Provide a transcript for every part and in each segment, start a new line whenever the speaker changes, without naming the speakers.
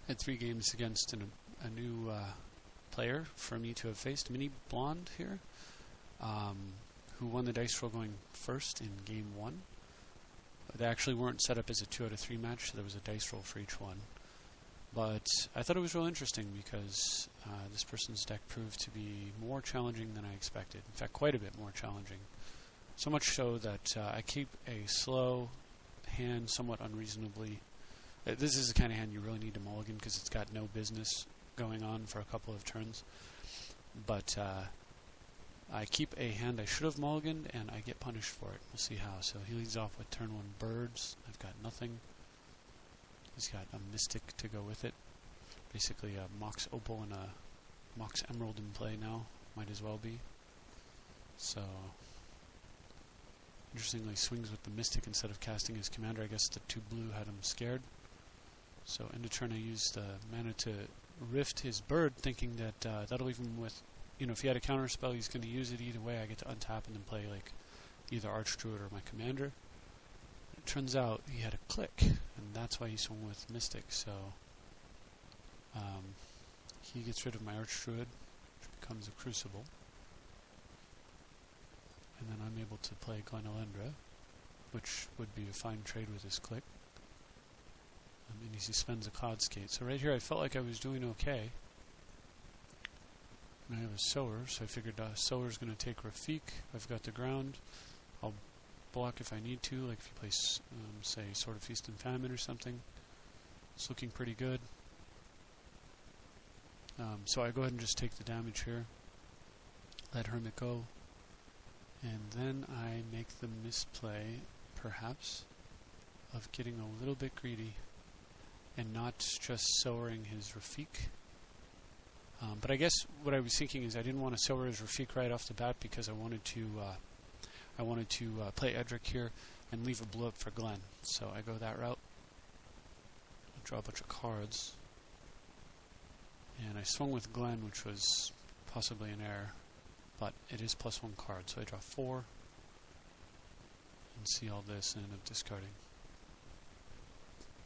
Had 3 games against a new player for me to have faced, Miniblond here, who won the dice roll going first in game 1. They actually weren't set up as a 2 out of 3 match, so there was a dice roll for each one. But I thought it was real interesting because this person's deck proved to be more challenging than I expected. In fact, quite a bit more challenging. So much so that I keep a slow hand somewhat unreasonably. This is the kind of hand you really need to mulligan because it's got no business going on for a couple of turns. But I keep a hand I should have mulliganed, and I get punished for it. We'll see how. So he leads off with turn 1 birds. I've got nothing. He's got a Mystic to go with it. Basically a Mox Opal and a Mox Emerald in play now. Might as well be. So, interestingly swings with the Mystic instead of casting his commander. I guess the 2 blue had him scared. So end of turn I used the mana to rift his bird, thinking that that'll leave him with, if he had a counter spell, he's going to use it either way. I get to untap and then play like either Archdruid or my commander. It turns out he had a click, and that's why he swung with Mystic. So he gets rid of my Archdruid, which becomes a Crucible. And then I'm able to play Glenelendra, which would be a fine trade with his click. And he spends a Cloudskate. So right here I felt like I was doing okay. And I have a Sower, so I figured Sower's going to take Rafiq. I've got the ground. I'll block if I need to, like if you place, say, Sword of Feast and Famine or something. It's looking pretty good. So I go ahead and just take the damage here. Let Hermit go. And then I make the misplay, perhaps, of getting a little bit greedy and not just sowering his Rafiq. But I guess what I was thinking is I didn't want to sower his Rafiq right off the bat because I wanted to play Edric here and leave a blue up for Glen. So I go that route. I draw a bunch of cards. And I swung with Glen, which was possibly an error. But it is +1 card, so I draw 4 and see all this and end up discarding.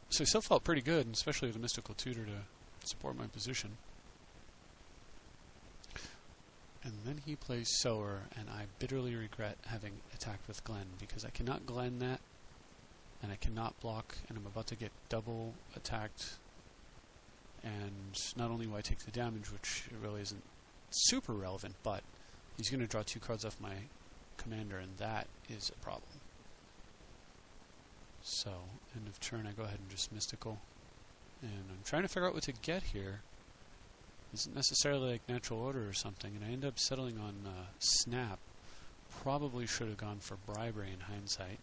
So I still felt pretty good, especially with a Mystical Tutor to support my position. And then he plays Sower, and I bitterly regret having attacked with Glen, because I cannot Glen that, and I cannot block, and I'm about to get double attacked. And not only will I take the damage, which really isn't super relevant, but he's going to draw 2 cards off my commander, and that is a problem. So, end of turn, I go ahead and just Mystical. And I'm trying to figure out what to get here. Isn't necessarily like Natural Order or something, and I end up settling on Snap. Probably should have gone for Bribery in hindsight.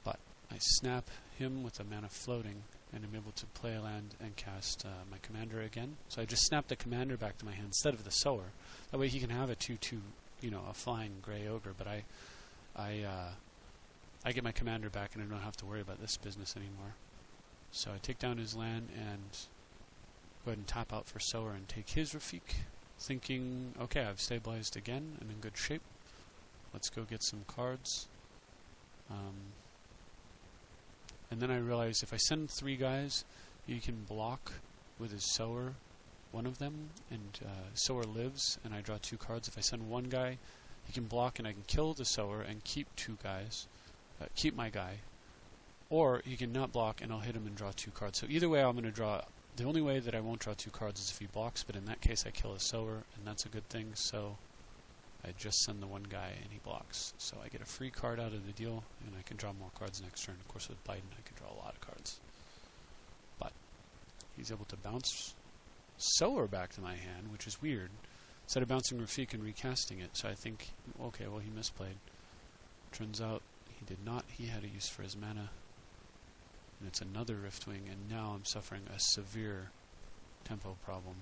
But I snap him with a mana floating, and I'm able to play a land and cast my commander again. So I just snap the commander back to my hand instead of the Sower. That way he can have a 2/2, a flying gray ogre, but I get my commander back and I don't have to worry about this business anymore. So I take down his land and go ahead and tap out for Sower and take his Rafiq, thinking, okay, I've stabilized again, I'm in good shape. Let's go get some cards. And then I realized if I send 3 guys, you can block with his Sower one of them, and Sower lives, and I draw 2 cards. If I send 1 guy, he can block and I can kill the Sower and keep 2 guys, keep my guy. Or he can not block and I'll hit him and draw 2 cards. So either way I'm going to draw. The only way that I won't draw 2 cards is if he blocks, but in that case I kill a Sower, and that's a good thing. So I just send the 1 guy and he blocks. So I get a free card out of the deal, and I can draw more cards next turn. Of course with Biden I can draw a lot of cards. But he's able to bounce Sower back to my hand, which is weird. Instead of bouncing Rafiq and recasting it. So I think, okay, well he misplayed. Turns out he did not. He had a use for his mana. And it's another Riftwing, and now I'm suffering a severe tempo problem.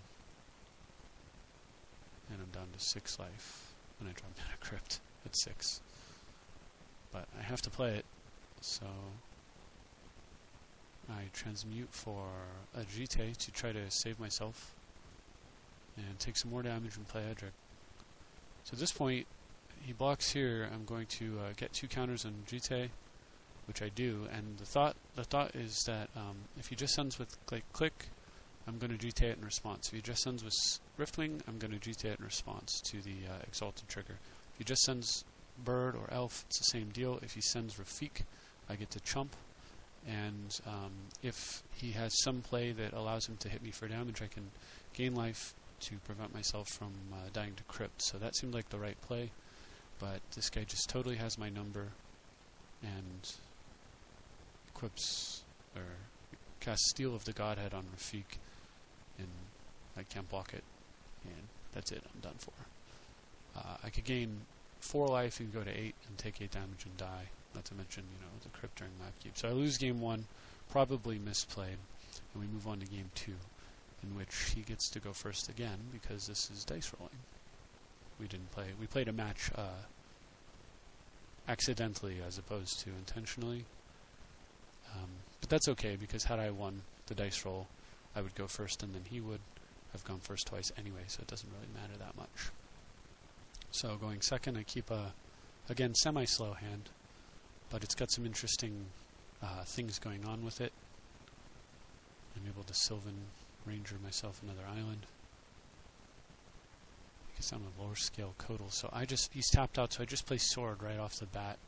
And I'm down to 6 life when I draw Mana Crypt at 6. But I have to play it, so I transmute for a Jite to try to save myself and take some more damage and play Edric. So at this point, he blocks here. I'm going to get 2 counters on Jite, which I do. And the thought is that if he just sends with click, I'm going to GT it in response. If he just sends with Riftwing, I'm going to GT it in response to the Exalted trigger. If he just sends Bird or Elf, it's the same deal. If he sends Rafiq, I get to chump. And if he has some play that allows him to hit me for damage, I can gain life to prevent myself from dying to crypt. So that seemed like the right play. But this guy just totally has my number and equips or casts Steel of the Godhead on Rafiq, and I can't block it, and that's it, I'm done for. I could gain 4 life and go to 8 and take 8 damage and die, not to mention, the crypt during map keep. So I lose game 1, probably misplayed, and we move on to game 2, in which he gets to go first again because this is dice rolling. We played a match accidentally as opposed to intentionally. But that's okay, because had I won the dice roll, I would go first and then he would have gone first twice anyway, so it doesn't really matter that much. So going second, I keep a, again, semi-slow hand, but it's got some interesting things going on with it. I'm able to Sylvan Ranger myself another island. I guess I'm a lower scale Codal, so he's tapped out, so I just play Sword right off the bat.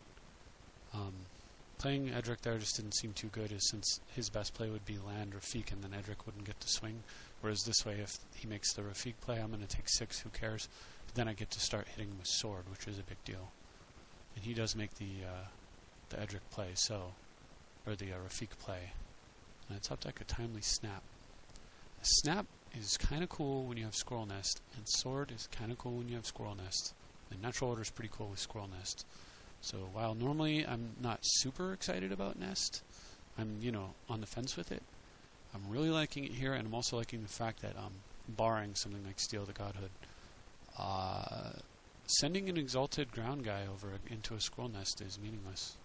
Playing Edric there just didn't seem too good, since his best play would be land Rafiq, and then Edric wouldn't get to swing. Whereas this way, if he makes the Rafiq play, I'm going to take 6, who cares? But then I get to start hitting with Sword, which is a big deal. And he does make the Edric play, or the Rafiq play. And I top deck a Timely Snap. A Snap is kind of cool when you have Squirrel Nest, and Sword is kind of cool when you have Squirrel Nest. And Natural Order is pretty cool with Squirrel Nest. So while normally I'm not super excited about Nest, I'm, on the fence with it. I'm really liking it here, and I'm also liking the fact that, barring something like Steel the Godhood, sending an Exalted ground guy over into a Squirrel Nest is meaningless.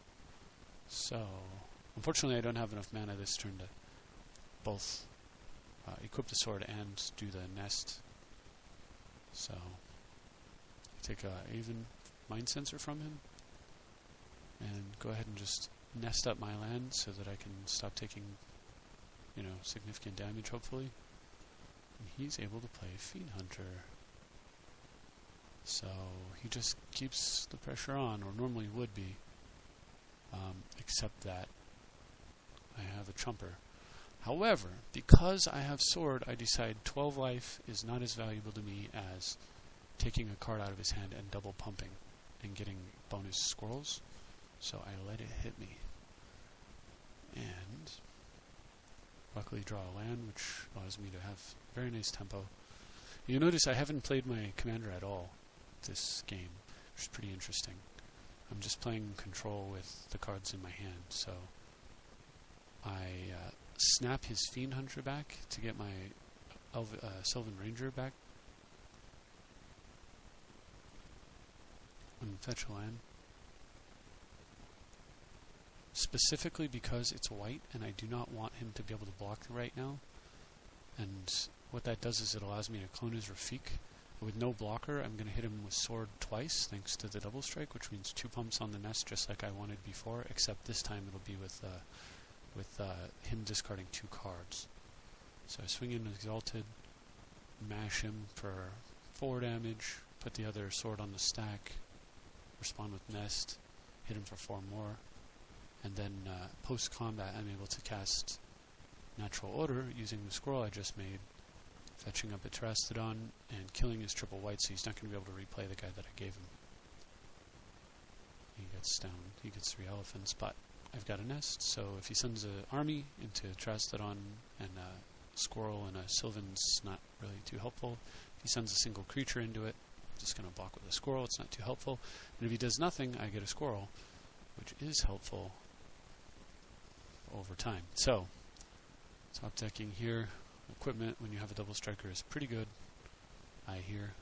So, unfortunately I don't have enough mana this turn to both equip the Sword and do the Nest. So, I take a Aven Mind Sensor from him, and go ahead and just nest up my land so that I can stop taking, significant damage, hopefully. And he's able to play Fiend Hunter. So he just keeps the pressure on, or normally would be, except that I have a Chumper. However, because I have Sword, I decide 12 life is not as valuable to me as taking a card out of his hand and double pumping and getting bonus squirrels. So I let it hit me. And luckily draw a land, which allows me to have very nice tempo. You'll notice I haven't played my commander at all this game, which is pretty interesting. I'm just playing control with the cards in my hand, so I snap his Fiend Hunter back to get my Sylvan Ranger back and fetch a land. Specifically because it's white and I do not want him to be able to block right now. And what that does is it allows me to clone his Rafiq. With no blocker, I'm going to hit him with Sword twice, thanks to the double strike, which means 2 pumps on the nest, just like I wanted before, except this time it'll be with him discarding 2 cards. So I swing in Exalted, mash him for 4 damage, put the other Sword on the stack, respond with Nest, hit him for 4 more, and then post-combat I'm able to cast Natural Order using the scroll I just made, fetching up a Terastodon and killing his triple white, so he's not going to be able to replay the guy that I gave him. He gets down, he gets 3 elephants, but I've got a nest, so if he sends an army into Terastodon and a squirrel and a Sylvan's not really too helpful. If he sends a single creature into it, I'm just going to block with a squirrel, it's not too helpful. And if he does nothing, I get a squirrel, which is helpful over time. So, top decking here. Equipment, when you have a double striker, is pretty good, I hear,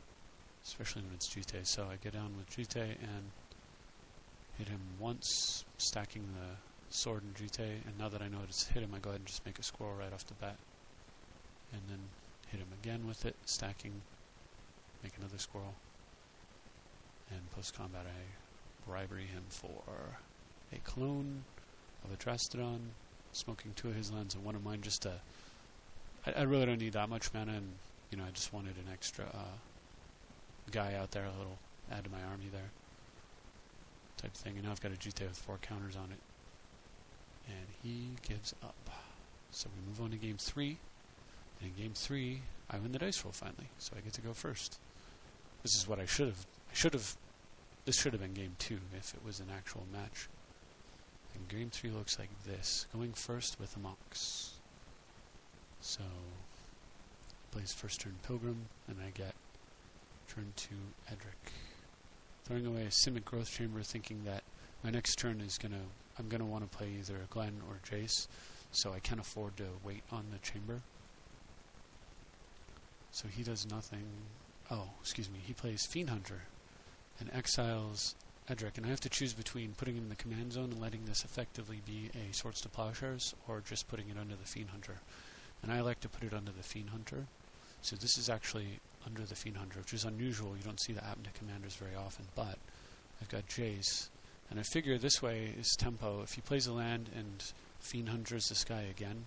especially when it's Jute. So I get down with Jute and hit him once, stacking the Sword and Jute, and now that I know it's hit him, I go ahead and just make a squirrel right off the bat. And then hit him again with it, stacking, make another squirrel. And post-combat I bribery him for a clone, of a Drastodon, smoking 2 of his lands and 1 of mine just to... I really don't need that much mana, and I just wanted an extra guy out there, a little add to my army there type thing. And now I've got a Jute with 4 counters on it. And he gives up. So we move on to game 3. And in game 3, I win the dice roll finally, so I get to go first. This is what I should have. This should have been game 2 if it was an actual match. And game 3 looks like this. Going first with a Mox. So, plays first turn Pilgrim, and I get turn 2 Edric. Throwing away a Simic Growth Chamber, thinking that my next turn is I'm gonna want to play either Glenn or Jace, so I can't afford to wait on the chamber. So he does nothing. Oh, excuse me. He plays Fiend Hunter and exiles Edric, and I have to choose between putting him in the command zone and letting this effectively be a Swords to Plowshares, or just putting it under the Fiend Hunter. And I like to put it under the Fiend Hunter. So this is actually under the Fiend Hunter, which is unusual. You don't see that happen to commanders very often, but I've got Jace, and I figure this way is tempo. If he plays a land and Fiend Hunters this guy again,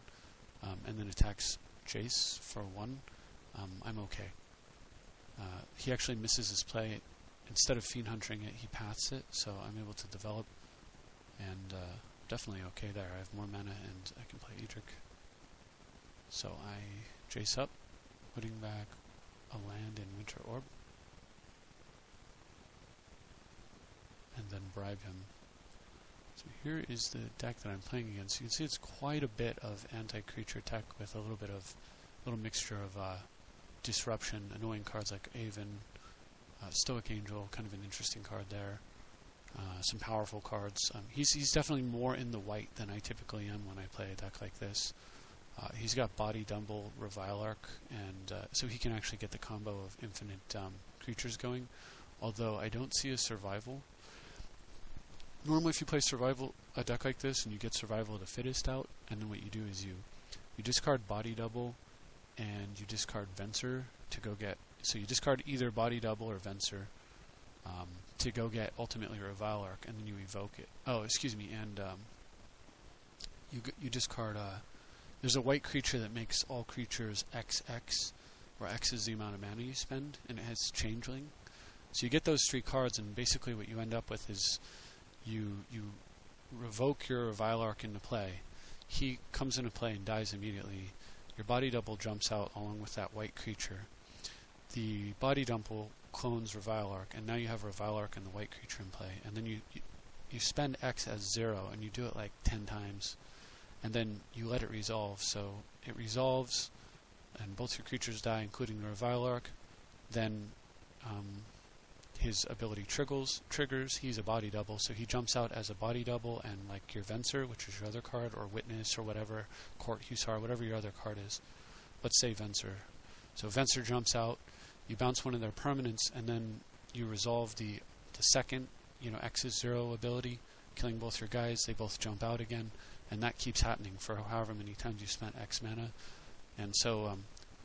and then attacks Jace for 1, I'm okay. He actually misses his play. Instead of Fiend Hunting it, he paths it, so I'm able to develop, and definitely okay there. I have more mana, and I can play Edric. So I Jace up, putting back a land in Winter Orb, and then bribe him. So here is the deck that I'm playing against. You can see it's quite a bit of anti-creature tech with a little mixture of disruption, annoying cards like Aven, Stoic Angel, kind of an interesting card there. Some powerful cards. He's definitely more in the white than I typically am when I play a deck like this. He's got Body Dumble, Revilark, and so he can actually get the combo of infinite creatures going, although I don't see a survival. Normally if you play a deck like this and you get Survival of the Fittest out, and then what you do is you discard Body Double and you discard Venser to go get... So you discard either Body Double or Venser to go get ultimately Revilark, and then you evoke it. Oh, excuse me, and you discard... there's a white creature that makes all creatures XX, where X is the amount of mana you spend, and it has Changeling. So you get those 3 cards, and basically what you end up with is you revoke your Revilark into play. He comes into play and dies immediately. Your Body Double jumps out along with that white creature. The Body Double clones Revilark, and now you have Revilark and the white creature in play. And then you spend X as 0, and you do it like 10 times. And then you let it resolve. So it resolves, and both your creatures die, including the Revilark. Then his ability triggers. He's a Body Double, so he jumps out as a Body Double, and like your Venser, which is your other card, or Witness, or whatever, Court Hussar, whatever your other card is. Let's say Venser. So Venser jumps out, you bounce one of their permanents, and then you resolve the second, X is 0 ability, killing both your guys. They both jump out again, and that keeps happening for however many times you spent X mana. And so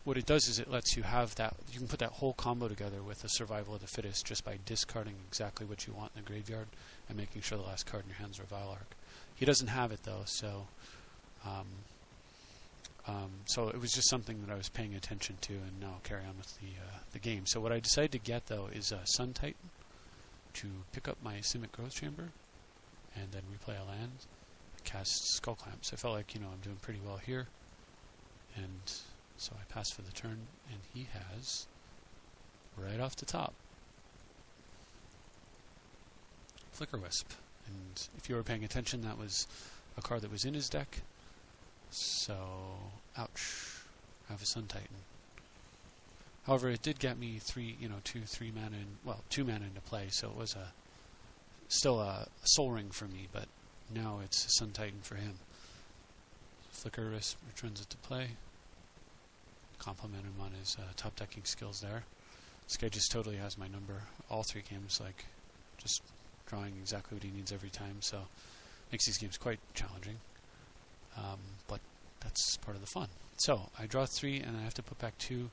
what it does is it lets you have that, you can put that whole combo together with a Survival of the Fittest just by discarding exactly what you want in the graveyard and making sure the last card in your hand is Revilark. He doesn't have it though, so so it was just something that I was paying attention to, and now I'll carry on with the game. So what I decided to get though is a Sun Titan to pick up my Simic Growth Chamber and then replay a land, cast Skull Clamps. I felt like, I'm doing pretty well here, and so I pass for the turn, and he has, right off the top, Flicker Wisp. And if you were paying attention, that was a card that was in his deck. So, ouch. I have a Sun Titan. However, it did get me 3 mana, 2 mana into play, so it was still a Soul Ring for me, but now it's a Sun Titan for him. Flicker Wisp returns it to play. Compliment him on his top decking skills there. This guy just totally has my number. All 3 games, just drawing exactly what he needs every time, so makes these games quite challenging. But that's part of the fun. So, I draw 3, and I have to put back 2,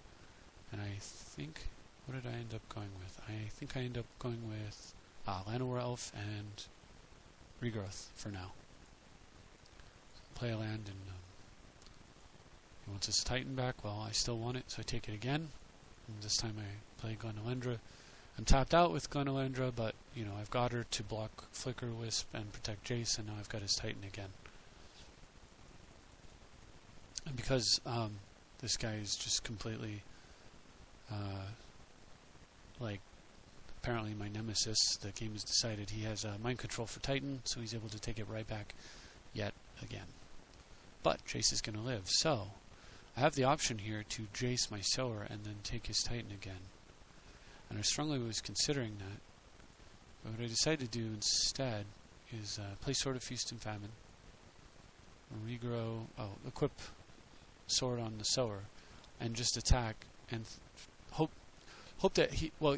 and I think, what did I end up going with? I think I end up going with Llanowar Elf and Regrowth for now. play a land, and he wants his Titan back. Well, I still want it, so I take it again. And this time I play Glenelendra. I'm tapped out with Glenelendra, but I've got her to block Flicker Wisp and protect Jace, and now I've got his Titan again. And because this guy is just completely apparently my nemesis, the game has decided he has mind control for Titan, so he's able to take it right back yet again. But Jace is going to live, so I have the option here to Jace my Sower and then take his Titan again. And I strongly was considering that. But what I decided to do instead is play Sword of Feast and Famine, equip Sword on the Sower, and just attack and hope that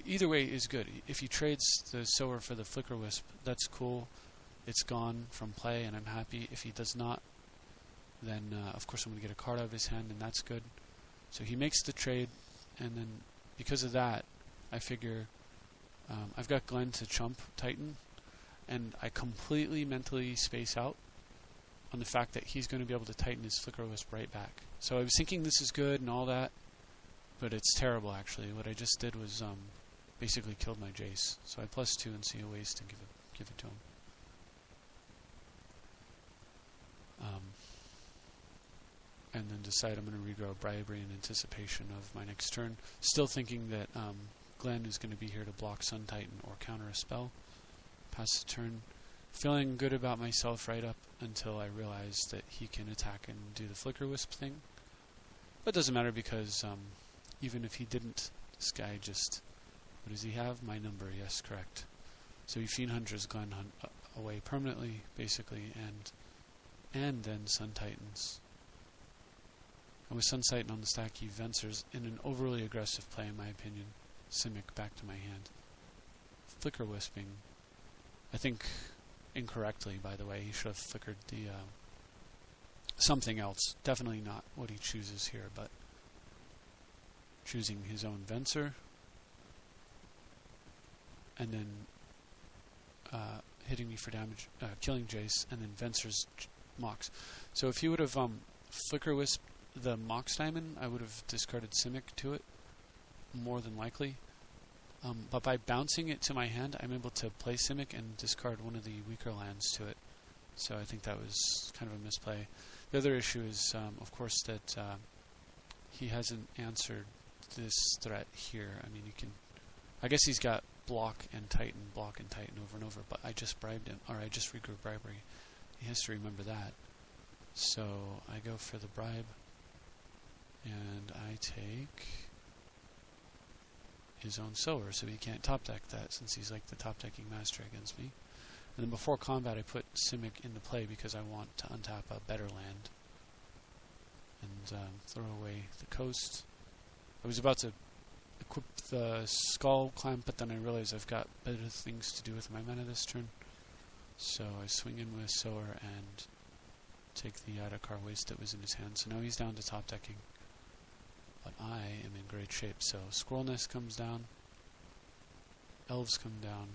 either way is good. If he trades the Sower for the Flicker Wisp, that's cool. It's gone from play, and I'm happy. If he does not, then of course I'm going to get a card out of his hand, and that's good. So he makes the trade, and then because of that, I figure I've got Glenn to chump Titan, and I completely mentally space out on the fact that he's going to be able to Titan his Flicker Wisp right back. So I was thinking this is good and all that, but it's terrible actually. What I just did was basically killed my Jace. So I +2 and see a ways to give it to him. And then decide I'm going to regrow Bribery in anticipation of my next turn. Still thinking that Glenn is going to be here to block Sun Titan or counter a spell. Pass the turn. Feeling good about myself right up until I realized that he can attack and do the Flicker Wisp thing. But it doesn't matter because even if he didn't, this guy just... What does he have? My number, yes, correct. So he Fiend Hunters Glenn away permanently, basically, and then Sun Titans. And with Sun Titan on the stack, he Vencers in an overly aggressive play, in my opinion. Simic back to my hand. Flicker Wisping. I think incorrectly, by the way. He should have flickered the something else. Definitely not what he chooses here, but choosing his own Venser. And then hitting me for damage, killing Jace, and then Venser's Mox. So if he would have Flicker Wisp the Mox Diamond, I would have discarded Simic to it, more than likely. But by bouncing it to my hand, I'm able to play Simic and discard one of the weaker lands to it. So I think that was kind of a misplay. The other issue is, of course, that he hasn't answered this threat here. I mean, I guess he's got block and Titan over and over, but I just bribed him, or I just regrew Bribery. He has to remember that. So I go for the bribe, and I take his own Sower, so he can't top deck that since he's like the top decking master against me. And then before combat I put Simic into play because I want to untap a better land and throw away the coast. I was about to equip the Skull Clamp, but then I realized I've got better things to do with my mana this turn. So I swing in with Sower and take the Yadakar Waste that was in his hand. So now he's down to top decking. But I am in great shape. So Squirrel Nest comes down. Elves come down.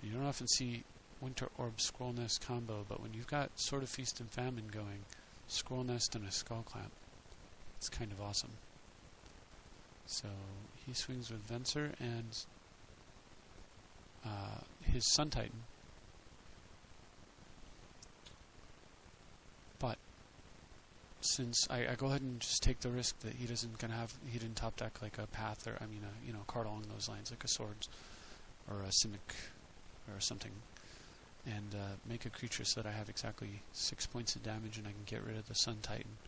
You don't often see Winter Orb Squirrel Nest combo, but when you've got Sword of Feast and Famine going, Squirrel Nest and a Skull Clamp, it's kind of awesome. So he swings with Venser and his Sun Titan. But since I go ahead and just take the risk that he didn't top deck like a Path or a card along those lines, like a Swords or a Simic or something, and make a creature so that I have exactly 6 points of damage and I can get rid of the Sun Titan,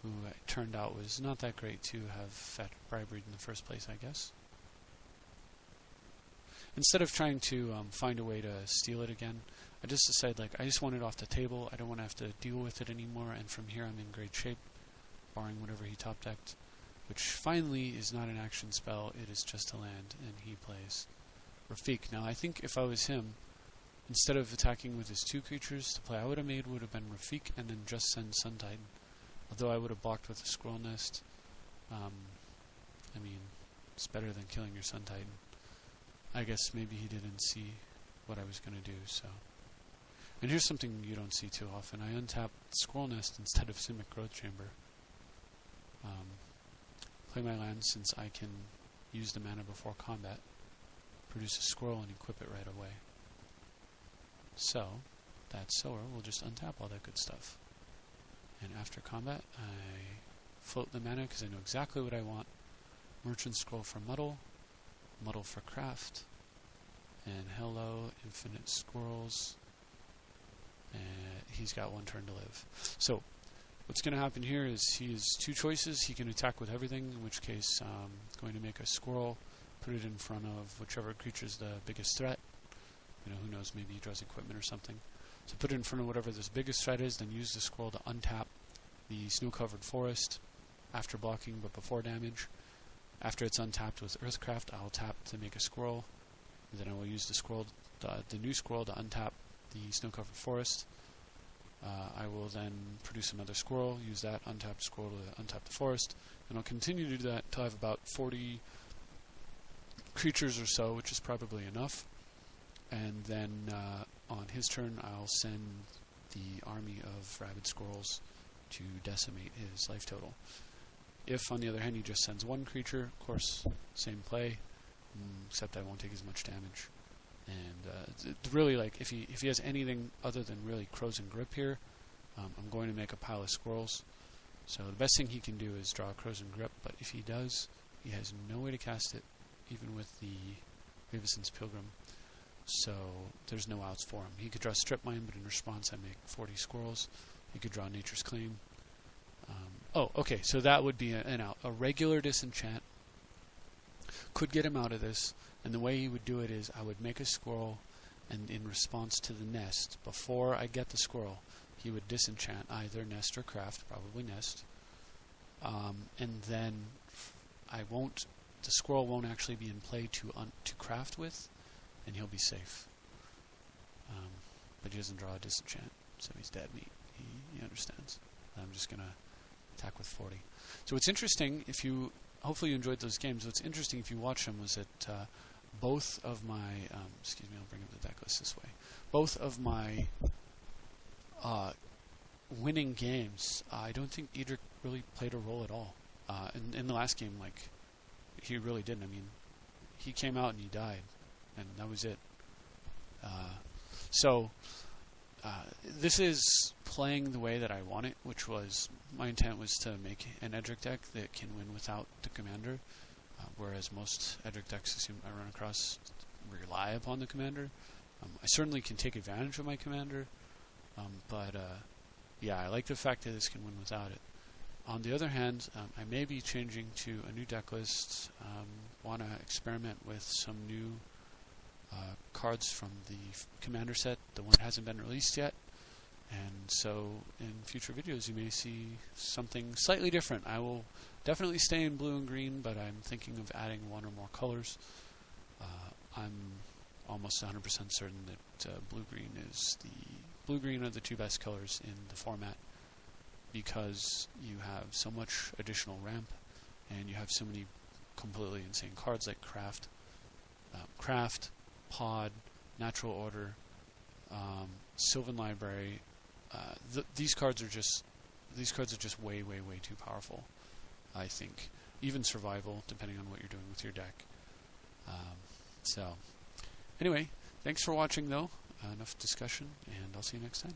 who it turned out was not that great to have fetched Bribery in the first place, I guess. Instead of trying to find a way to steal it again, I just decided I just want it off the table. I don't want to have to deal with it anymore, and from here I'm in great shape, barring whatever he top decked, which finally is not an action spell, it is just a land, and he plays Rafiq. Now I think if I was him, instead of attacking with his 2 creatures, the play I would have made would have been Rafiq and then just send Sun Titan. Although I would have blocked with a Squirrel Nest. It's better than killing your Sun Titan. I guess maybe he didn't see what I was going to do, so. And here's something you don't see too often. I untap Squirrel Nest instead of Simic Growth Chamber. Play my land since I can use the mana before combat, produce a squirrel and equip it right away. So, that sower will just untap all that good stuff. And after combat, I float the mana because I know exactly what I want. Merchant Scroll for Muddle, Muddle for Craft, and hello, infinite squirrels. And he's got 1 turn to live. So, what's going to happen here is he has 2 choices. He can attack with everything, in which case going to make a squirrel, put it in front of whichever creature's the biggest threat. You know, who knows, maybe he draws equipment or something. So put it in front of whatever this biggest threat is, then use the squirrel to untap the snow-covered forest after blocking but before damage. After it's untapped with Earthcraft, I'll tap to make a squirrel. And then I will use the squirrel, the new squirrel, to untap the snow-covered forest. I will then produce another squirrel, use that untapped squirrel to untap the forest, and I'll continue to do that until I have about 40 creatures or so, which is probably enough. And then on his turn, I'll send the army of rabid squirrels to decimate his life total. If, on the other hand, he just sends 1 creature, of course, same play, except I won't take as much damage. And really, like, if he has anything other than really Crows and Grip here, I'm going to make a pile of squirrels. So the best thing he can do is draw Crows and Grip, but if he does, he has no way to cast it, even with the Raveson's Pilgrim. So there's no outs for him. He could draw Strip Mine, but in response I make 40 squirrels. He could draw Nature's Claim. Okay, so that would be an out. A regular disenchant could get him out of this, and the way he would do it is I would make a squirrel, and in response to the nest, before I get the squirrel, he would disenchant either Nest or Craft, probably Nest, and then the squirrel won't actually be in play to craft with, and he'll be safe. But he doesn't draw a disenchant, so he's dead meat. He understands. I'm just going to attack with 40. So what's interesting, hopefully you enjoyed those games, what's interesting if you watch them was that both of my, I'll bring up the deck list this way. Both of my winning games, I don't think Edric really played a role at all. In the last game, he really didn't. I mean, he came out and he died, and that was it. This is playing the way that I want it, which was, my intent was to make an Edric deck that can win without the commander, whereas most Edric decks I run across rely upon the commander. I certainly can take advantage of my commander, but I like the fact that this can win without it. On the other hand, I may be changing to a new deck list, want to experiment with some new cards from the commander set. The one hasn't been released yet, and so in future videos you may see something slightly different. I will definitely stay in blue and green, but I'm thinking of adding 1 or more colors. I'm almost 100% certain that blue-green are the 2 best colors in the format, because you have so much additional ramp, and you have so many completely insane cards like Craft, Pod, Natural Order, Sylvan Library. These cards are just way too powerful, I think. Even Survival, depending on what you're doing with your deck. Anyway, thanks for watching though. Enough discussion, and I'll see you next time.